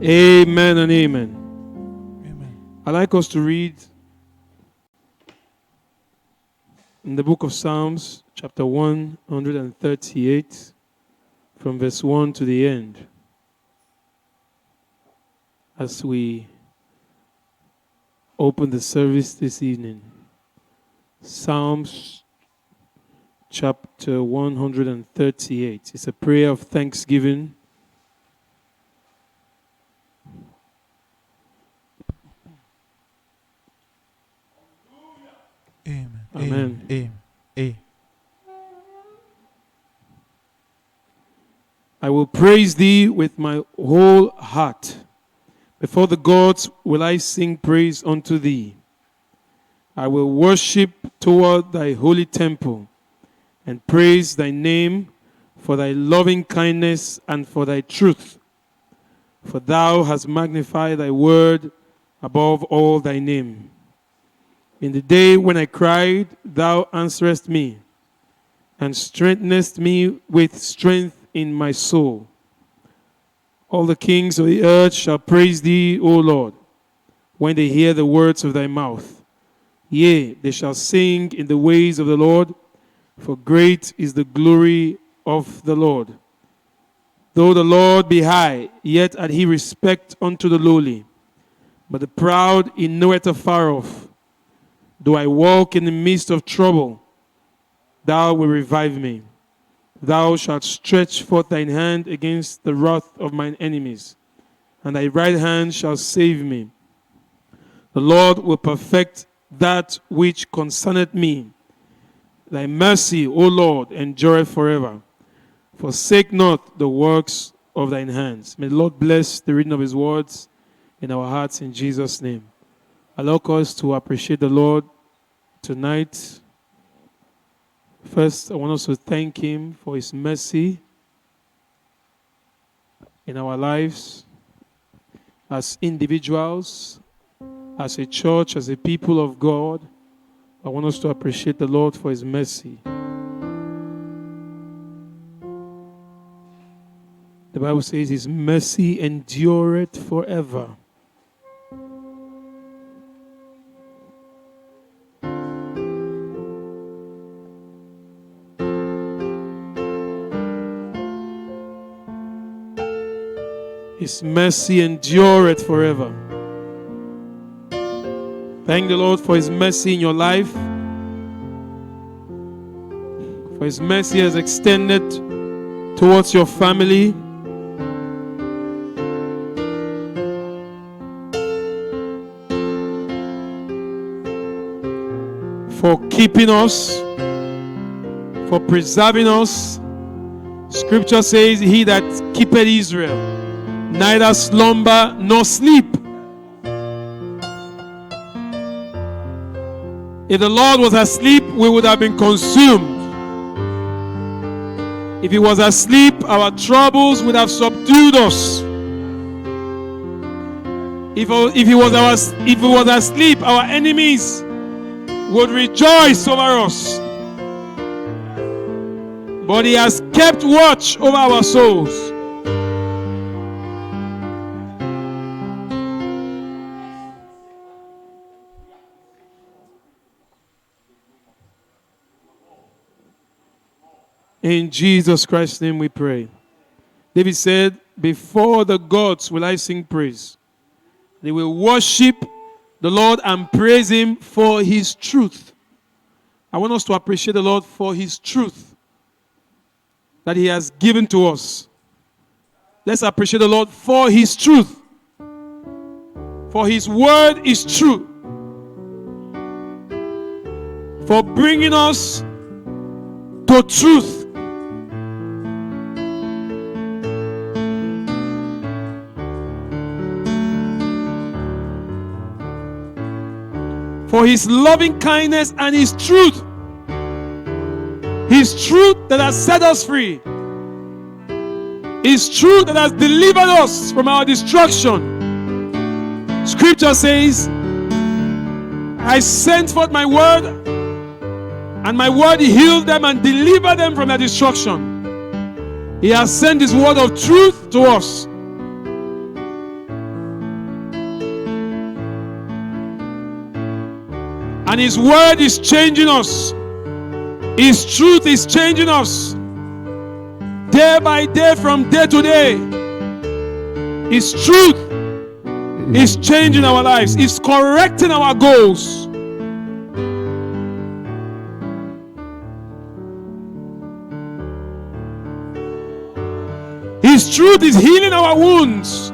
Amen and amen. Amen. I'd like us to read in the book of Psalms, chapter 138, from verse 1 to the end, as we open the service this evening. Psalms chapter 138. It's a prayer of thanksgiving. Amen. Amen. Amen. Amen. I will praise thee with my whole heart. Before the gods will I sing praise unto thee. I will worship toward thy holy temple and praise thy name for thy loving kindness and for thy truth. For thou hast magnified thy word above all thy name. In the day when I cried, thou answerest me, and strengthenest me with strength in my soul. All the kings of the earth shall praise thee, O Lord, when they hear the words of thy mouth. Yea, they shall sing in the ways of the Lord, for great is the glory of the Lord. Though the Lord be high, yet hath he respect unto the lowly, but the proud he knoweth afar off. Though I walk in the midst of trouble, thou wilt revive me. Thou shalt stretch forth thine hand against the wrath of mine enemies, and thy right hand shall save me. The Lord will perfect that which concerneth me. Thy mercy, O Lord, endureth forever. Forsake not the works of thine hands. May the Lord bless the reading of his words in our hearts in Jesus' name. Allow us to appreciate the Lord tonight. First, I want us to thank him for his mercy in our lives as individuals, as a church, as a people of God. I want us to appreciate the Lord for his mercy. The Bible says his mercy endureth forever. His mercy endureth forever. Thank the Lord for his mercy in your life. For his mercy has extended towards your family. For keeping us, for preserving us. Scripture says, he that keepeth Israel, neither slumber nor sleep. If the Lord was asleep, we would have been consumed. If he was asleep, our troubles would have subdued us. If he was asleep, our enemies would rejoice over us. But he has kept watch over our souls. In Jesus Christ's name we pray. David said, before the gods will I sing praise. They will worship the Lord and praise him for his truth. I want us to appreciate the Lord for his truth that he has given to us. Let's appreciate the Lord for his truth. For his word is true. For bringing us to truth. For his loving kindness and his truth. His truth that has set us free. His truth that has delivered us from our destruction. Scripture says, I sent forth my word, and my word healed them and delivered them from their destruction. He has sent his word of truth to us. And His word is changing us. His truth is changing us. Day by day, from day to day. His truth is changing our lives. It's correcting our goals. His truth is healing our wounds.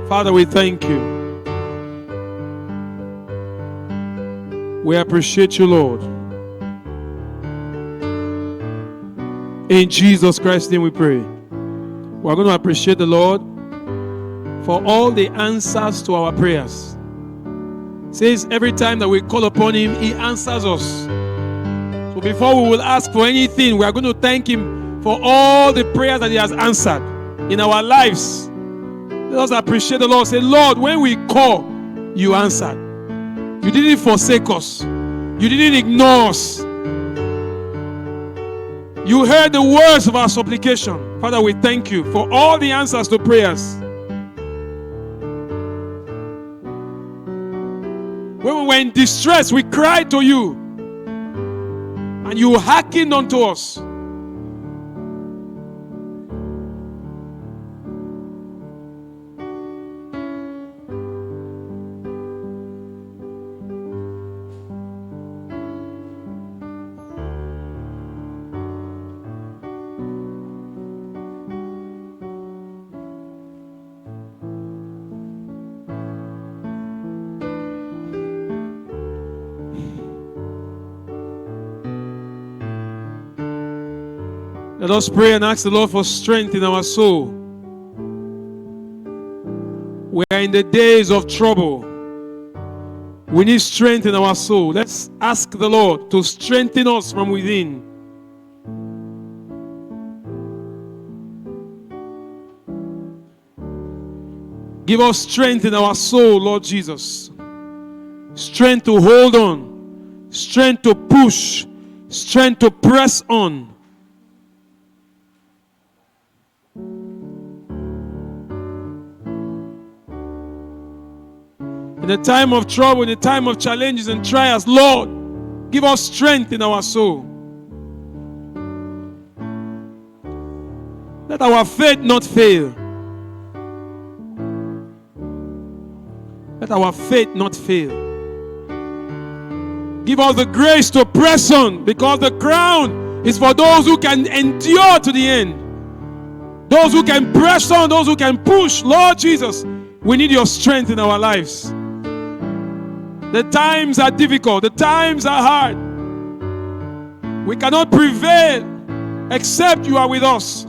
Father, we thank you. We appreciate you, Lord. In Jesus Christ's name we pray. We're going to appreciate the Lord for all the answers to our prayers. It says every time that we call upon Him, He answers us. So before we will ask for anything, we are going to thank Him for all the prayers that He has answered in our lives. Let us appreciate the Lord. Say, Lord, when we call, you answered. You didn't forsake us. You didn't ignore us. You heard the words of our supplication. Father, we thank you for all the answers to prayers. When we were in distress, we cried to you, and you hearkened unto us. Let us pray and ask the Lord for strength in our soul. We are in the days of trouble. We need strength in our soul. Let's ask the Lord to strengthen us from within. Give us strength in our soul, Lord Jesus. Strength to hold on. Strength to push. Strength to press on. In the time of trouble, in the time of challenges and trials, Lord, give us strength in our soul. Let our faith not fail. Let our faith not fail. Give us the grace to press on, because the crown is for those who can endure to the end. Those who can press on, those who can push. Lord Jesus, we need your strength in our lives. The times are difficult. The times are hard. We cannot prevail except you are with us.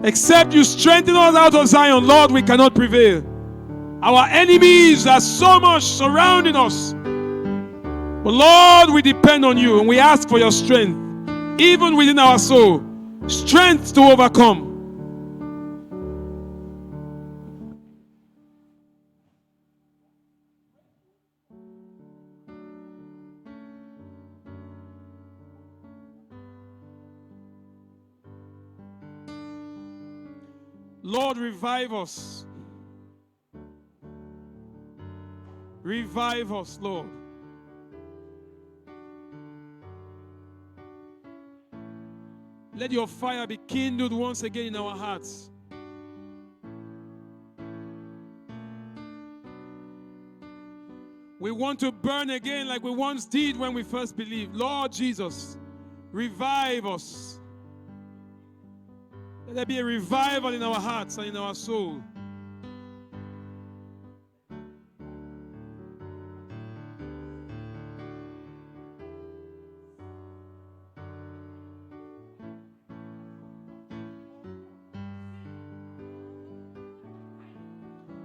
Except you strengthen us out of Zion, Lord, we cannot prevail. Our enemies are so much surrounding us. But Lord, we depend on you and we ask for your strength, even within our soul. Strength to overcome. Lord, revive us. Revive us, Lord. Let your fire be kindled once again in our hearts. We want to burn again like we once did when we first believed. Lord Jesus, revive us. Let there be a revival in our hearts and in our soul.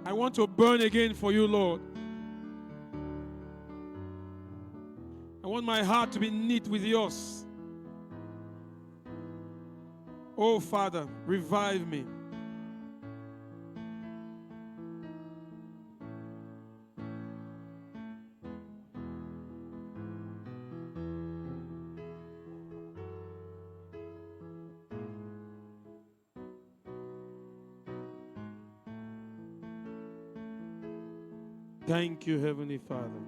I want to burn again for you, Lord. I want my heart to be knit with yours. Oh, Father, revive me. Thank you, Heavenly Father.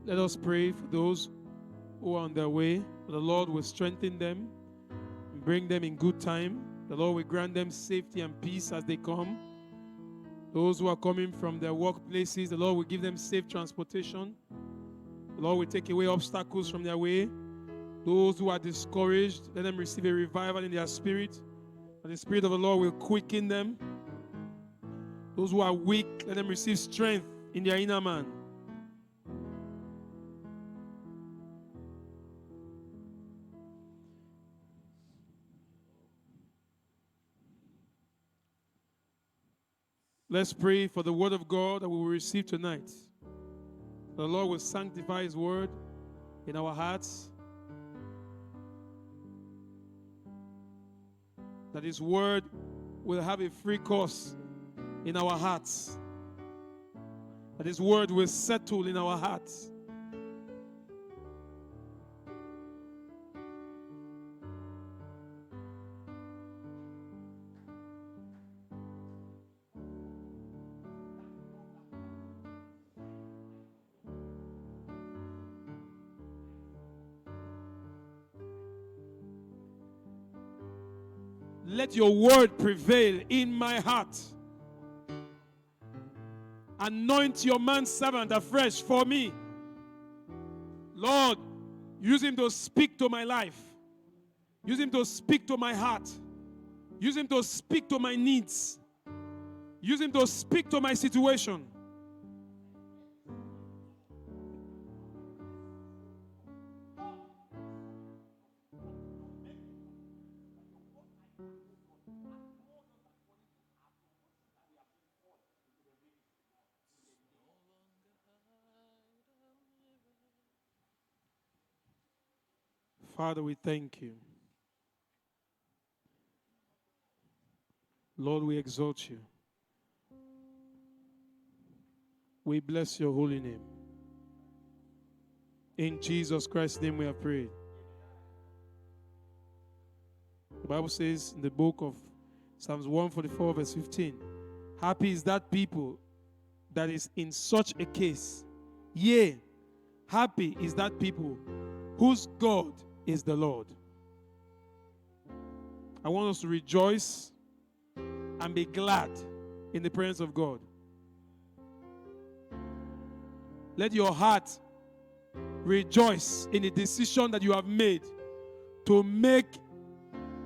Let us pray for those who are on their way. The Lord will strengthen them and bring them in good time. The Lord will grant them safety and peace as they come. Those who are coming from their workplaces, the Lord will give them safe transportation. The Lord will take away obstacles from their way. Those who are discouraged, let them receive a revival in their spirit. And the Spirit of the Lord will quicken them. Those who are weak, let them receive strength in their inner man. Let's pray for the word of God that we will receive tonight. The Lord will sanctify His word in our hearts. That His word will have a free course in our hearts. That His word will settle in our hearts. Let your word prevail in my heart. Anoint your manservant afresh for me. Lord, use him to speak to my life. Use him to speak to my heart. Use him to speak to my needs. Use him to speak to my situation. Father, we thank you. Lord, we exalt you. We bless your holy name. In Jesus Christ's name we have prayed. The Bible says in the book of Psalms 144 verse 15, happy is that people that is in such a case. Yea, happy is that people whose God is the Lord. I want us to rejoice and be glad in the presence of God. Let your heart rejoice in the decision that you have made to make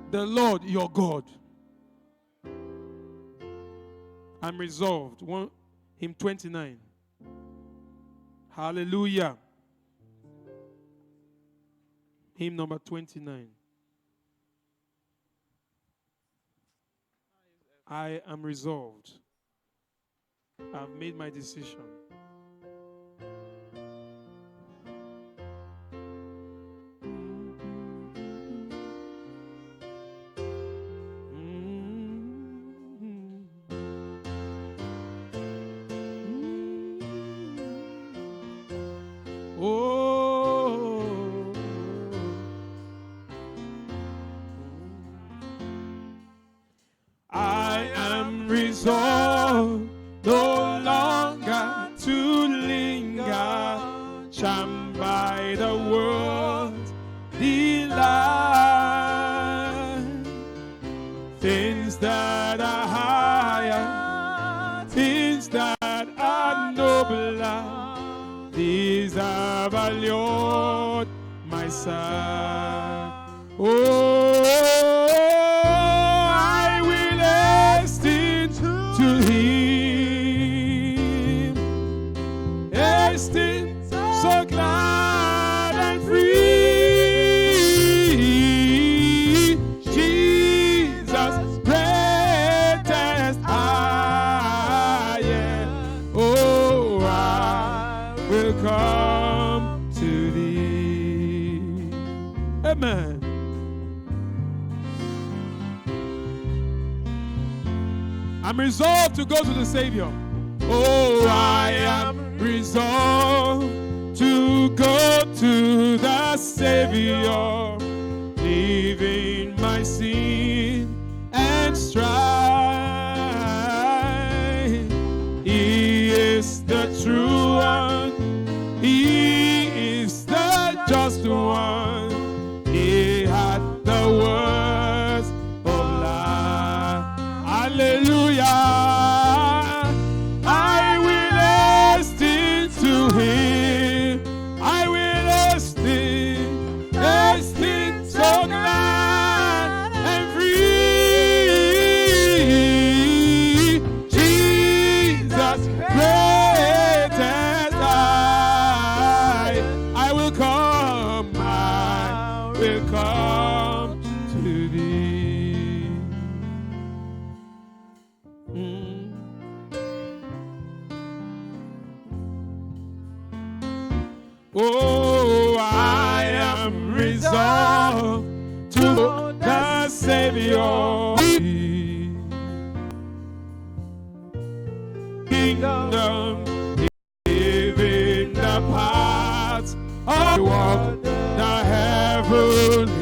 the Lord your God. I'm resolved. Hymn 29. Hallelujah. Hymn number 29. I am resolved. I've made my decision. Resolved no longer to linger, charmed by the world's delight. Things that are higher, things that are nobler, these are valued my sight. Oh, I will esteem to him, esteem so glad and free. Jesus, greatest I am. Oh, I will come to thee. Amen. I'm resolved to go to the Savior. Oh, I am resolved to go to the Savior, leaving my sin and strife. Oh, I am resolved to the Savior. Kingdom, giving the path of walk